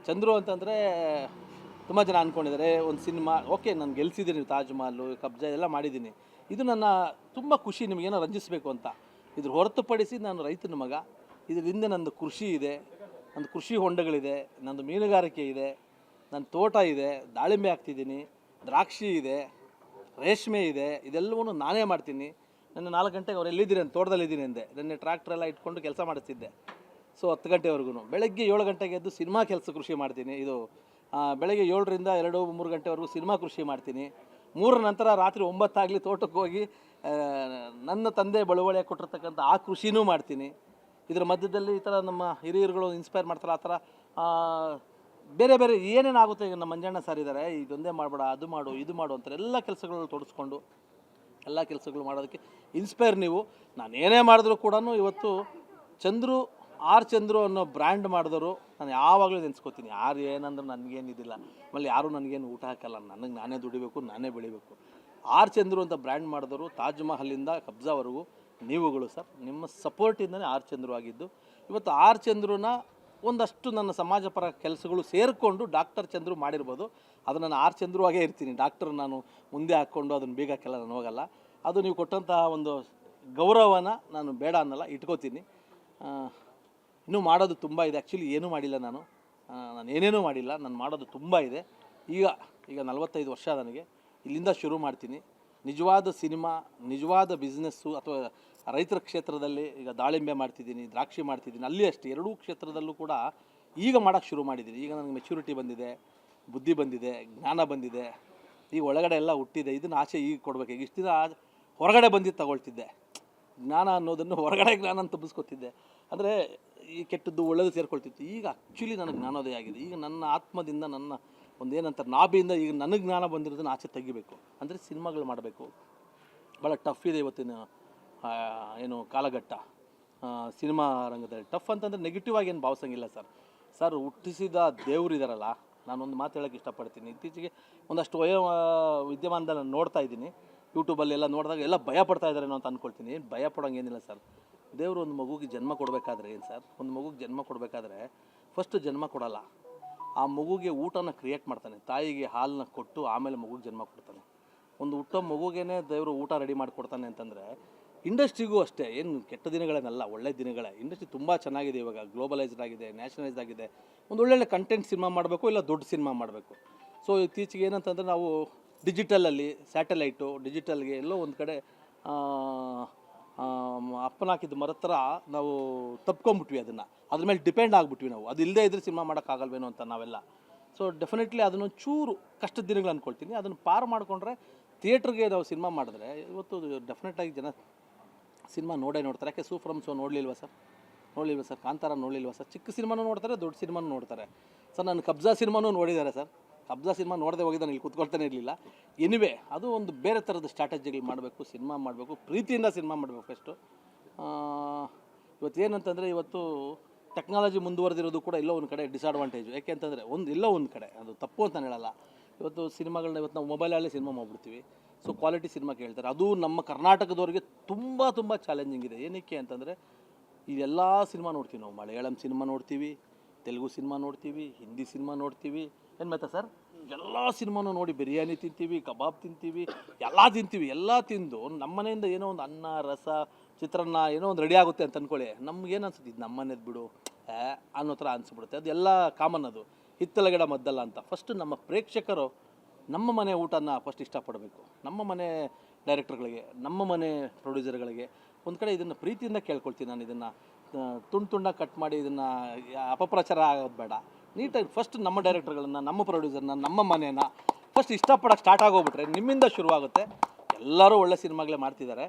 ಚಂದ್ರು ಅಂತಂದರೆ ತುಂಬ ಜನ ಅಂದ್ಕೊಂಡಿದ್ದಾರೆ ಒಂದು ಸಿನಿಮಾ ಓಕೆ ನಾನು ಗೆಲ್ಸಿದ್ದೀನಿ, ತಾಜ್ ಮಹಲ್, ಕಬ್ಜಾ ಎಲ್ಲ ಮಾಡಿದ್ದೀನಿ. ಇದು ನನ್ನ ತುಂಬ ಖುಷಿ, ನಿಮಗೇನೋ ರಂಜಿಸಬೇಕು ಅಂತ. ಇದ್ರ ಹೊರತುಪಡಿಸಿ ನಾನು ರೈತನ ಮಗ. ಇದರಿಂದ ನಂದು ಕೃಷಿ ಇದೆ, ನಂದು ಕೃಷಿ ಹೊಂಡಗಳಿದೆ, ನಂದು ಮೀನುಗಾರಿಕೆ ಇದೆ, ನನ್ನ ತೋಟ ಇದೆ, ದಾಳಿಂಬೆ ಹಾಕ್ತಿದ್ದೀನಿ, ದ್ರಾಕ್ಷಿ ಇದೆ, ರೇಷ್ಮೆ ಇದೆ. ಇದೆಲ್ಲವೂ ನಾನೇ ಮಾಡ್ತೀನಿ. ನನ್ನ 4 ಗಂಟೆಗೆ ಅವ್ರು ಎಲ್ಲಿದ್ದೀನಿ ಅಂತ ತೋಟದಲ್ಲಿದ್ದೀನಿ ಅಂದೆ. ನೆನ್ನೆ ಟ್ರ್ಯಾಕ್ಟ್ರೆಲ್ಲ ಇಟ್ಕೊಂಡು ಕೆಲಸ ಮಾಡಿಸ್ತಿದ್ದೆ. ಸೊ 10 ಗಂಟೆವರೆಗೂ. ಬೆಳಗ್ಗೆ 7 ಗಂಟೆಗೆ ಎದ್ದು ಸಿನಿಮಾ ಕೃಷಿ ಮಾಡ್ತೀನಿ. ಇದು ಬೆಳಗ್ಗೆ 7ರಿಂದ 2-3 ಗಂಟೆವರೆಗೂ ಸಿನಿಮಾ ಕೃಷಿ ಮಾಡ್ತೀನಿ. 3 ನಂತರ ರಾತ್ರಿ 9 ಆಗಲಿ ತೋಟಕ್ಕೆ ಹೋಗಿ ನನ್ನ ತಂದೆ ಬಳುವಳಿ ಕೊಟ್ಟಿರ್ತಕ್ಕಂಥ ಆ ಕೃಷಿನೂ ಮಾಡ್ತೀನಿ. ಇದರ ಮಧ್ಯದಲ್ಲಿ ಈ ಥರ ನಮ್ಮ ಹಿರಿಯರುಗಳು ಇನ್ಸ್ಪೈರ್ ಮಾಡ್ತಾರೆ. ಆ ಥರ ಬೇರೆ ಬೇರೆ ಏನೇನಾಗುತ್ತೆ. ಈಗ ನಮ್ಮ ಮಂಜಣ್ಣ ಸರ್ ಇದ್ದಾರೆ, ಇದೊಂದೇ ಮಾಡಬೇಡ, ಅದು ಮಾಡು, ಇದು ಮಾಡು ಅಂತಾರೆ. ಎಲ್ಲ ಕೆಲಸಗಳು ತೊಡಸ್ಕೊಂಡು ಎಲ್ಲ ಕೆಲಸಗಳು ಮಾಡೋದಕ್ಕೆ ಇನ್ಸ್ಪೈರ್ ನೀವು. ನಾನು ಏನೇ ಮಾಡಿದ್ರು ಕೂಡ ಇವತ್ತು ಚಂದ್ರು ಚಂದ್ರು ಅನ್ನೋ ಬ್ರ್ಯಾಂಡ್ ಮಾಡಿದವರು ನಾನು ಯಾವಾಗಲೂ ನೆನೆಸ್ಕೋತೀನಿ. ಯಾರು ಏನಂದ್ರೆ ನನಗೇನಿದಿಲ್ಲ, ಆಮೇಲೆ ಯಾರೂ ನನಗೇನು ಊಟ ಹಾಕಲ್ಲ. ನನಗೆ ನಾನೇ ದುಡಿಬೇಕು, ನಾನೇ ಬೆಳಿಬೇಕು. ಚಂದ್ರು ಅಂತ ಬ್ರ್ಯಾಂಡ್ ಮಾಡಿದವರು ತಾಜ್ ಮಹಲಿಂದ ಕಬ್ಜಾವರೆಗೂ ನೀವುಗಳು ಸರ್. ನಿಮ್ಮ ಸಪೋರ್ಟಿಂದನೇ ಚಂದ್ರು ಆಗಿದ್ದು. ಇವತ್ತು ಚಂದ್ರುನ ಒಂದಷ್ಟು ನನ್ನ ಸಮಾಜ ಪರ ಕೆಲಸಗಳು ಸೇರಿಕೊಂಡು ಡಾಕ್ಟರ್ ಚಂದ್ರು ಮಾಡಿರ್ಬೋದು. ಅದು ನಾನು ಚಂದ್ರು ಆಗೇ ಇರ್ತೀನಿ. ಡಾಕ್ಟರ್ ನಾನು ಮುಂದೆ ಹಾಕ್ಕೊಂಡು ಅದನ್ನು ಬೇಗ ಹಾಕೆಲ್ಲ ನಾನು ಹೋಗಲ್ಲ. ಅದು ನೀವು ಕೊಟ್ಟಂತಹ ಒಂದು ಗೌರವನ ನಾನು ಬೇಡ ಅನ್ನಲ್ಲ, ಇಟ್ಕೋತೀನಿ. ಇನ್ನೂ ಮಾಡೋದು ತುಂಬ ಇದೆ. ಆ್ಯಕ್ಚುಲಿ ಏನೂ ಮಾಡಿಲ್ಲ ನಾನು ಏನೇನೂ ಮಾಡಿಲ್ಲ. ನಾನು ಮಾಡೋದು ತುಂಬ ಇದೆ. ಈಗ 45 ವರ್ಷ ನನಗೆ. ಇಲ್ಲಿಂದ ಶುರು ಮಾಡ್ತೀನಿ. ನಿಜವಾದ ಸಿನಿಮಾ, ನಿಜವಾದ ಬಿಸ್ನೆಸ್ಸು ಅಥವಾ ರೈತರ ಕ್ಷೇತ್ರದಲ್ಲಿ ಈಗ ದಾಳಿಂಬೆ ಮಾಡ್ತಿದ್ದೀನಿ, ದ್ರಾಕ್ಷಿ ಮಾಡ್ತಿದ್ದೀನಿ. ಅಲ್ಲಿ ಅಷ್ಟೇ ಎರಡೂ ಕ್ಷೇತ್ರದಲ್ಲೂ ಕೂಡ ಈಗ ಮಾಡೋಕ್ಕೆ ಶುರು ಮಾಡಿದ್ದೀನಿ. ಈಗ ನನಗೆ ಮೆಚ್ಯೂರಿಟಿ ಬಂದಿದೆ, ಬುದ್ಧಿ ಬಂದಿದೆ, ಜ್ಞಾನ ಬಂದಿದೆ. ಈಗ ಒಳಗಡೆ ಎಲ್ಲ ಹುಟ್ಟಿದೆ. ಇದನ್ನು ಆಚೆ ಈಗ ಕೊಡಬೇಕು. ಈಗ ಇಷ್ಟು ದಿನ ಹೊರಗಡೆ ಬಂದಿದ್ದು ತಗೊಳ್ತಿದ್ದೆ. ಜ್ಞಾನ ಅನ್ನೋದನ್ನು ಹೊರಗಡೆ ಜ್ಞಾನ ತುಂಬಿಸ್ಕೊತಿದ್ದೆ. ಅಂದರೆ ಈ ಕೆಟ್ಟದ್ದು ಒಳ್ಳೆಯದು ಸೇರ್ಕೊಳ್ತಿತ್ತು. ಈಗ ಆ್ಯಕ್ಚುಲಿ ನನಗೆ ಜ್ಞಾನೋದಯ ಆಗಿದೆ. ಈಗ ನನ್ನ ಆತ್ಮದಿಂದ, ನನ್ನ ಒಂದೇನಂತಾರೆ ನಾಭಿಯಿಂದ ಈಗ ನನಗೆ ಜ್ಞಾನ ಬಂದಿರೋದನ್ನು ಆಚೆ ತೆಗಿಬೇಕು. ಅಂದರೆ ಸಿನಿಮಾಗಳು ಮಾಡಬೇಕು. ಭಾಳ ಟಫ್ ಇದೆ ಇವತ್ತಿನ ಏನು ಕಾಲಘಟ್ಟ. ಸಿನಿಮಾ ರಂಗದಲ್ಲಿ ಟಫ್ ಅಂತಂದರೆ ನೆಗೆಟಿವ್ ಆಗಿ ಏನು ಭಾವಿಸಂಗಿಲ್ಲ ಸರ್. ಹುಟ್ಟಿಸಿದ ದೇವರು ಇದ್ದಾರಲ್ಲ, ನಾನೊಂದು ಮಾತು ಹೇಳೋಕ್ಕೆ ಇಷ್ಟಪಡ್ತೀನಿ. ಇತ್ತೀಚೆಗೆ ಒಂದಷ್ಟು ವಿದ್ಯಮಾನದಲ್ಲಿ ನಾನು ನೋಡ್ತಾ ಇದ್ದೀನಿ. ಯೂಟ್ಯೂಬಲ್ಲೆಲ್ಲ ನೋಡಿದಾಗ ಎಲ್ಲ ಭಯ ಪಡ್ತಾ ಇದ್ದಾರೇನೋ ಅಂತ ಅಂದ್ಕೊಳ್ತೀನಿ. ಭಯ ಪಡೋಂಗೇನಿಲ್ಲ ಸರ್. ದೇವರು ಒಂದು ಮಗುಗೆ ಜನ್ಮ ಕೊಡಬೇಕಾದ್ರೆ ಏನು ಸರ್, ಒಂದು ಮಗುಗೆ ಜನ್ಮ ಕೊಡಬೇಕಾದ್ರೆ ಫಸ್ಟ್ ಜನ್ಮ ಕೊಡಲ್ಲ, ಆ ಮಗುಗೆ ಊಟನ ಕ್ರಿಯೇಟ್ ಮಾಡ್ತಾನೆ. ತಾಯಿಗೆ ಹಾಲನ್ನ ಕೊಟ್ಟು ಆಮೇಲೆ ಮಗುಗೆ ಜನ್ಮ ಕೊಡ್ತಾನೆ. ಒಂದು ಹುಟ್ಟೋ ಮಗುಗೇನೆ ದೇವರು ಊಟ ರೆಡಿ ಮಾಡಿಕೊಡ್ತಾನೆ ಅಂತಂದರೆ ಇಂಡಸ್ಟ್ರಿಗೂ ಅಷ್ಟೇ. ಏನು ಕೆಟ್ಟ ದಿನಗಳೇನಲ್ಲ, ಒಳ್ಳೆ ದಿನಗಳೇ. ಇಂಡಸ್ಟ್ರಿ ತುಂಬ ಚೆನ್ನಾಗಿದೆ. ಇವಾಗ ಗ್ಲೋಬಲೈಸ್ಡ್ ಆಗಿದೆ, ನ್ಯಾಷನಲೈಸ್ಡ್ ಆಗಿದೆ. ಒಂದು ಒಳ್ಳೊಳ್ಳೆ ಕಂಟೆಂಟ್ ಸಿನಿಮಾ ಮಾಡಬೇಕು, ಇಲ್ಲ ದೊಡ್ಡ ಸಿನಿಮಾ ಮಾಡಬೇಕು. ಸೊ ಇತ್ತೀಚೆಗೆ ಏನಂತಂದರೆ ನಾವು ಡಿಜಿಟಲಲ್ಲಿ, ಸ್ಯಾಟಲೈಟು, ಡಿಜಿಟಲ್ಗೆ ಎಲ್ಲೋ ಒಂದು ಕಡೆ ಅಪ್ಪನ ಹಾಕಿದ್ದು ಮರದ ಥರ ನಾವು ತಪ್ಕೊಂಬಿಟ್ವಿ. ಅದ್ರ ಮೇಲೆ ಡಿಪೆಂಡ್ ಆಗಿಬಿಟ್ವಿ ನಾವು. ಅದು ಇಲ್ಲದೇ ಇದ್ರೆ ಸಿನಿಮಾ ಮಾಡೋಕ್ಕಾಗಲ್ವೇನೋ ಅಂತ ನಾವೆಲ್ಲ. ಸೊ ಡೆಫಿನೆಟ್ಲಿ ಅದನ್ನು ಚೂರು ಕಷ್ಟದ ದಿನಗಳು ಅಂದ್ಕೊಳ್ತೀನಿ. ಅದನ್ನು ಪಾರು ಮಾಡಿಕೊಂಡ್ರೆ ಥಿಯೇಟ್ರಿಗೆ ನಾವು ಸಿನಿಮಾ ಮಾಡಿದ್ರೆ ಇವತ್ತು ಡೆಫಿನೆಟಾಗಿ ಜನ ಸಿನಿಮಾ ನೋಡ್ತಾರೆ. ಯಾಕೆ ಫ್ರಮ್ ಶೋ ನೋಡಲಿಲ್ವ ಸರ್, ಕಾಂತಾರ ನೋಡಲಿಲ್ವ ಸರ್? ಚಿಕ್ಕ ಸಿನಿಮಾನೂ ನೋಡ್ತಾರೆ, ದೊಡ್ಡ ಸಿನಿಮಾನೂ ನೋಡ್ತಾರೆ ಸರ್. ನಾನು ಕಬ್ಜಾ ಸಿನಿಮಾನೂ ನೋಡಿದ್ದಾರೆ ಸರ್. ಕಬ್ಜಾ ಸಿನಿಮಾ ನೋಡದೆ ಹೋಗಿ ನಾನು ಇಲ್ಲಿ ಕೂತ್ಕೊಳ್ತಾನೆ ಇರಲಿಲ್ಲ. ಎನಿವೆ ಅದು ಒಂದು ಬೇರೆ ಥರದ ಸ್ಟ್ರಾಟಜಿಗಳು ಮಾಡಬೇಕು, ಸಿನಿಮಾ ಮಾಡಬೇಕು, ಪ್ರೀತಿಯಿಂದ ಸಿನಿಮಾ ಮಾಡಬೇಕು ಫಸ್ಟು. ಇವತ್ತೇನಂತಂದರೆ ಇವತ್ತು ಟೆಕ್ನಾಲಜಿ ಮುಂದುವರೆದಿರೋದು ಕೂಡ ಎಲ್ಲೋ ಒಂದು ಕಡೆ ಡಿಸ್ಅಡ್ವಾಂಟೇಜು. ಯಾಕೆ ಅಂತಂದರೆ ಎಲ್ಲೋ ಒಂದು ಕಡೆ ಅದು ತಪ್ಪು ಅಂತ ಹೇಳಲ್ಲ. ಇವತ್ತು ಸಿನಿಮಾಗಳನ್ನ ಇವತ್ತು ನಾವು ಮೊಬೈಲಲ್ಲೇ ಸಿನಿಮಾ ಮಾಡಿಬಿಡ್ತೀವಿ. ಸೊ ಕ್ವಾಲಿಟಿ ಸಿನಿಮಾ ಕೇಳ್ತಾರೆ. ಅದು ನಮ್ಮ ಕರ್ನಾಟಕದವ್ರಿಗೆ ತುಂಬ ಚಾಲೆಂಜಿಂಗ್ ಇದೆ. ಏನಕ್ಕೆ ಅಂತಂದರೆ ಇದೆಲ್ಲ ಸಿನಿಮಾ ನೋಡ್ತೀವಿ ನಾವು. ಮಲಯಾಳಂ ಸಿನಿಮಾ ನೋಡ್ತೀವಿ, ತೆಲುಗು ಸಿನಿಮಾ ನೋಡ್ತೀವಿ, ಹಿಂದಿ ಸಿನಿಮಾ ನೋಡ್ತೀವಿ. ಏನು ಗೊತ್ತಾ ಸರ್, ಎಲ್ಲ ಸಿನಿಮಾನೂ ನೋಡಿ ಬಿರಿಯಾನಿ ತಿಂತೀವಿ, ಕಬಾಬ್ ತಿಂತೀವಿ, ಎಲ್ಲ ತಿಂದು ನಮ್ಮ ಮನೆಯಿಂದ ಏನೋ ಒಂದು ಅನ್ನ, ರಸ, ಚಿತ್ರಾನ್ನ ಏನೋ ಒಂದು ರೆಡಿ ಆಗುತ್ತೆ ಅಂತ ಅಂದ್ಕೊಳ್ಳಿ. ನಮ್ಗೇನು ಅನ್ಸುತ್ತೆ, ಇದು ನಮ್ಮ ಮನೆದು ಬಿಡು ಅನ್ನೋ ಥರ ಅನಿಸ್ಬಿಡುತ್ತೆ. ಅದೆಲ್ಲ ಕಾಮನ್. ಅದು ಹಿತ್ತಲಗಡ ಮದ್ದಲ್ಲ ಅಂತ. ಫಸ್ಟು ನಮ್ಮ ಪ್ರೇಕ್ಷಕರು ನಮ್ಮ ಮನೆ ಊಟನ ಫಸ್ಟ್ ಇಷ್ಟಪಡಬೇಕು. ನಮ್ಮ ಮನೆ ಡೈರೆಕ್ಟರ್ಗಳಿಗೆ, ನಮ್ಮ ಮನೆ ಪ್ರೊಡ್ಯೂಸರ್ಗಳಿಗೆ ಒಂದು ಕಡೆ ಇದನ್ನು ಪ್ರೀತಿಯಿಂದ ಕೇಳ್ಕೊಳ್ತೀನಿ. ನಾನು ಇದನ್ನು ತುಂಡಾಗಿ ಕಟ್ ಮಾಡಿ ಇದನ್ನು ಅಪಪ್ರಚಾರ ಆಗೋದು ಬೇಡ. ನೀಟಾಗಿ ಫಸ್ಟ್ ನಮ್ಮ ಡೈರೆಕ್ಟರ್ಗಳನ್ನು, ನಮ್ಮ ಪ್ರೊಡ್ಯೂಸರ್ನ, ನಮ್ಮ ಮನೇನ ಫಸ್ಟ್ ಇಷ್ಟಪಡೋಕ್ಕೆ ಸ್ಟಾರ್ಟ್ ಆಗೋಗ್ಬಿಟ್ರೆ ನಿಮ್ಮಿಂದ ಶುರುವಾಗುತ್ತೆ. ಎಲ್ಲರೂ ಒಳ್ಳೆ ಸಿನಿಮಾಗಳೇ ಮಾಡ್ತಿದ್ದಾರೆ.